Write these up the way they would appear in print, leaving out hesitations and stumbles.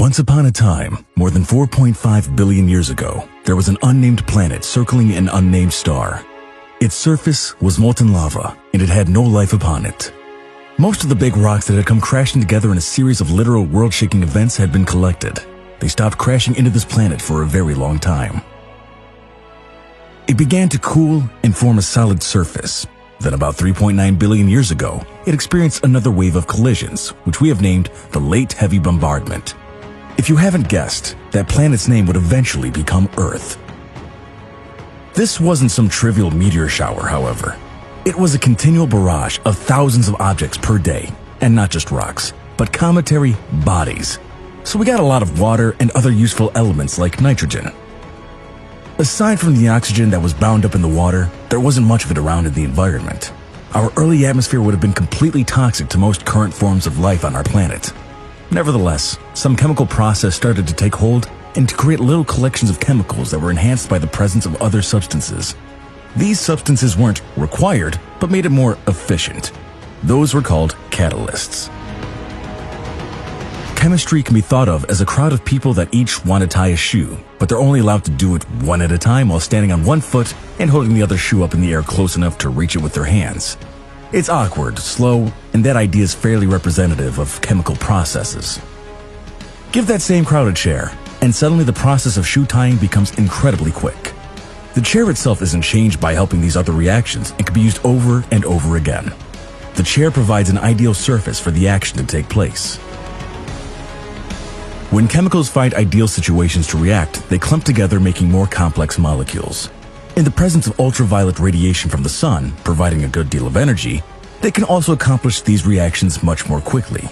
Once upon a time, more than 4.5 billion years ago, there was an unnamed planet circling an unnamed star. Its surface was molten lava, and it had no life upon it. Most of the big rocks that had come crashing together in a series of literal world-shaking events had been collected. They stopped crashing into this planet for a very long time. It began to cool and form a solid surface. Then about 3.9 billion years ago, it experienced another wave of collisions, which we have named the Late Heavy Bombardment. If you haven't guessed, that planet's name would eventually become Earth. This wasn't some trivial meteor shower, however. It was a continual barrage of thousands of objects per day, and not just rocks, but cometary bodies. So we got a lot of water and other useful elements like nitrogen. Aside from the oxygen that was bound up in the water, there wasn't much of it around in the environment. Our early atmosphere would have been completely toxic to most current forms of life on our planet. Nevertheless, some chemical process started to take hold and to create little collections of chemicals that were enhanced by the presence of other substances. These substances weren't required, but made it more efficient. Those were called catalysts. Chemistry can be thought of as a crowd of people that each want to tie a shoe, but they're only allowed to do it one at a time while standing on one foot and holding the other shoe up in the air close enough to reach it with their hands. It's awkward, slow, and that idea is fairly representative of chemical processes. Give that same crowd a chair, and suddenly the process of shoe tying becomes incredibly quick. The chair itself isn't changed by helping these other reactions and can be used over and over again. The chair provides an ideal surface for the action to take place. When chemicals find ideal situations to react, they clump together, making more complex molecules. In the presence of ultraviolet radiation from the sun, providing a good deal of energy, they can also accomplish these reactions much more quickly.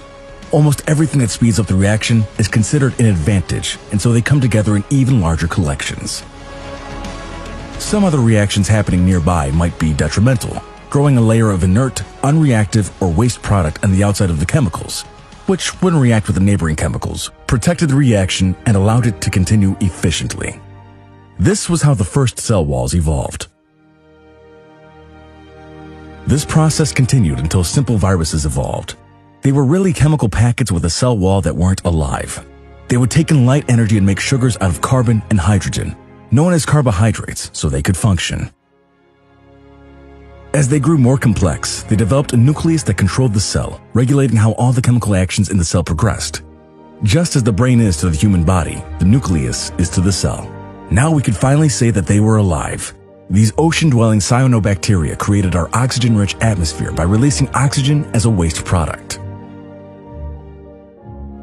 Almost everything that speeds up the reaction is considered an advantage, and so they come together in even larger collections. Some other reactions happening nearby might be detrimental, growing a layer of inert, unreactive, or waste product on the outside of the chemicals, which wouldn't react with the neighboring chemicals, protected the reaction and allowed it to continue efficiently. This was how the first cell walls evolved. This process continued until simple viruses evolved. They were really chemical packets with a cell wall that weren't alive. They would take in light energy and make sugars out of carbon and hydrogen, known as carbohydrates, so they could function. As they grew more complex, they developed a nucleus that controlled the cell, regulating how all the chemical actions in the cell progressed. Just as the brain is to the human body, the nucleus is to the cell. Now we could finally say that they were alive. These ocean-dwelling cyanobacteria created our oxygen-rich atmosphere by releasing oxygen as a waste product.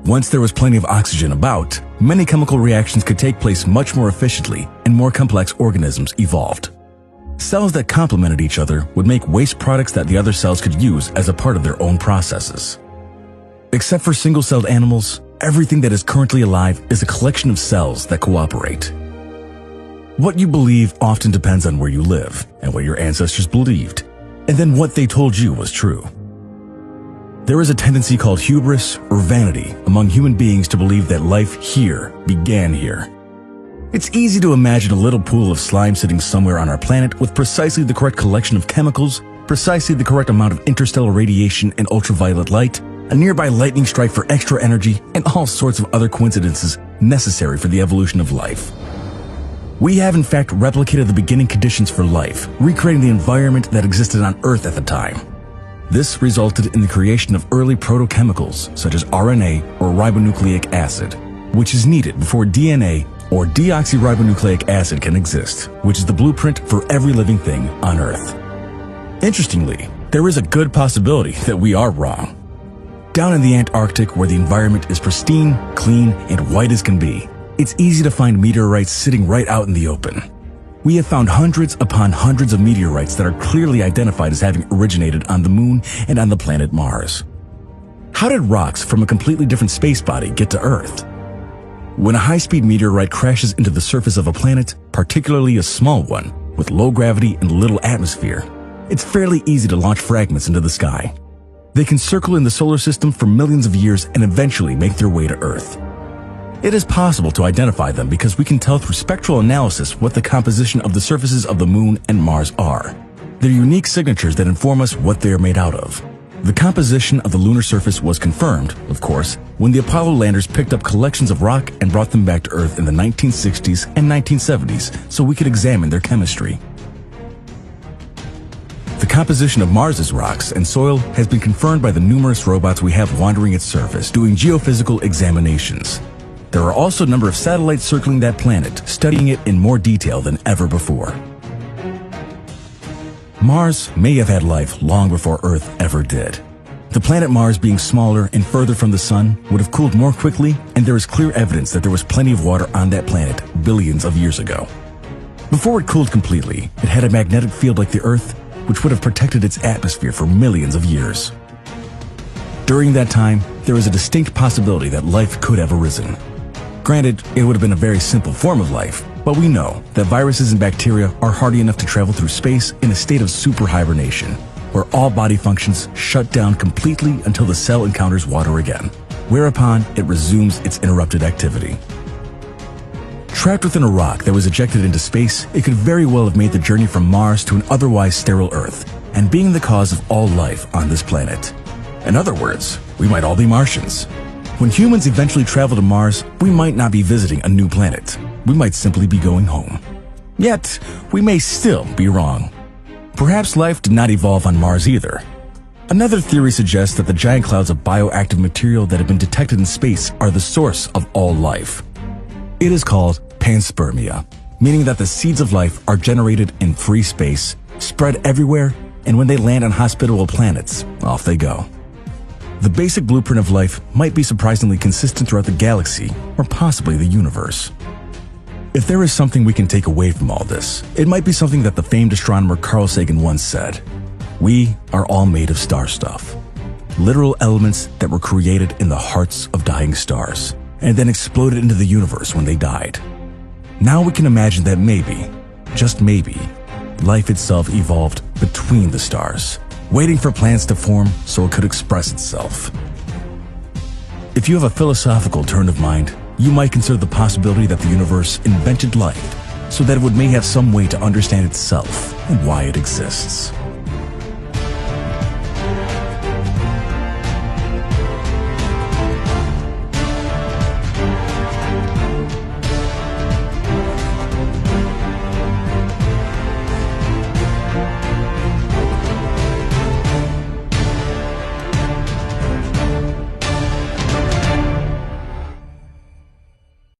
Once there was plenty of oxygen about, many chemical reactions could take place much more efficiently, and more complex organisms evolved. Cells that complemented each other would make waste products that the other cells could use as a part of their own processes. Except for single-celled animals, everything that is currently alive is a collection of cells that cooperate. What you believe often depends on where you live and what your ancestors believed, and then what they told you was true. There is a tendency called hubris or vanity among human beings to believe that life here began here. It's easy to imagine a little pool of slime sitting somewhere on our planet with precisely the correct collection of chemicals, precisely the correct amount of interstellar radiation and ultraviolet light, a nearby lightning strike for extra energy, and all sorts of other coincidences necessary for the evolution of life. We have in fact replicated the beginning conditions for life, recreating the environment that existed on Earth at the time. This resulted in the creation of early protochemicals such as RNA or ribonucleic acid, which is needed before DNA or deoxyribonucleic acid can exist, which is the blueprint for every living thing on Earth. Interestingly, there is a good possibility that we are wrong. Down in the Antarctic, where the environment is pristine, clean, and white as can be, it's easy to find meteorites sitting right out in the open. We have found hundreds upon hundreds of meteorites that are clearly identified as having originated on the Moon and on the planet Mars. How did rocks from a completely different space body get to Earth? When a high-speed meteorite crashes into the surface of a planet, particularly a small one, with low gravity and little atmosphere, it's fairly easy to launch fragments into the sky. They can circle in the solar system for millions of years and eventually make their way to Earth. It is possible to identify them because we can tell through spectral analysis what the composition of the surfaces of the Moon and Mars are. They're unique signatures that inform us what they are made out of. The composition of the lunar surface was confirmed, of course, when the Apollo landers picked up collections of rock and brought them back to Earth in the 1960s and 1970s so we could examine their chemistry. The composition of Mars's rocks and soil has been confirmed by the numerous robots we have wandering its surface, doing geophysical examinations. There are also a number of satellites circling that planet, studying it in more detail than ever before. Mars may have had life long before Earth ever did. The planet Mars being smaller and further from the sun would have cooled more quickly, and there is clear evidence that there was plenty of water on that planet billions of years ago. Before it cooled completely, it had a magnetic field like the Earth, which would have protected its atmosphere for millions of years. During that time, there is a distinct possibility that life could have arisen. Granted, it would have been a very simple form of life, but we know that viruses and bacteria are hardy enough to travel through space in a state of super hibernation, where all body functions shut down completely until the cell encounters water again, whereupon it resumes its interrupted activity. Trapped within a rock that was ejected into space, it could very well have made the journey from Mars to an otherwise sterile Earth, and being the cause of all life on this planet. In other words, we might all be Martians. When humans eventually travel to Mars, we might not be visiting a new planet. We might simply be going home. Yet, we may still be wrong. Perhaps life did not evolve on Mars either. Another theory suggests that the giant clouds of bioactive material that have been detected in space are the source of all life. It is called panspermia, meaning that the seeds of life are generated in free space, spread everywhere, and when they land on hospitable planets, off they go. The basic blueprint of life might be surprisingly consistent throughout the galaxy, or possibly the universe. If there is something we can take away from all this, it might be something that the famed astronomer Carl Sagan once said: "We are all made of star stuff." Literal elements that were created in the hearts of dying stars, and then exploded into the universe when they died. Now we can imagine that maybe, just maybe, life itself evolved between the stars, waiting for planets to form so it could express itself. If you have a philosophical turn of mind, you might consider the possibility that the universe invented life so that it would may have some way to understand itself and why it exists.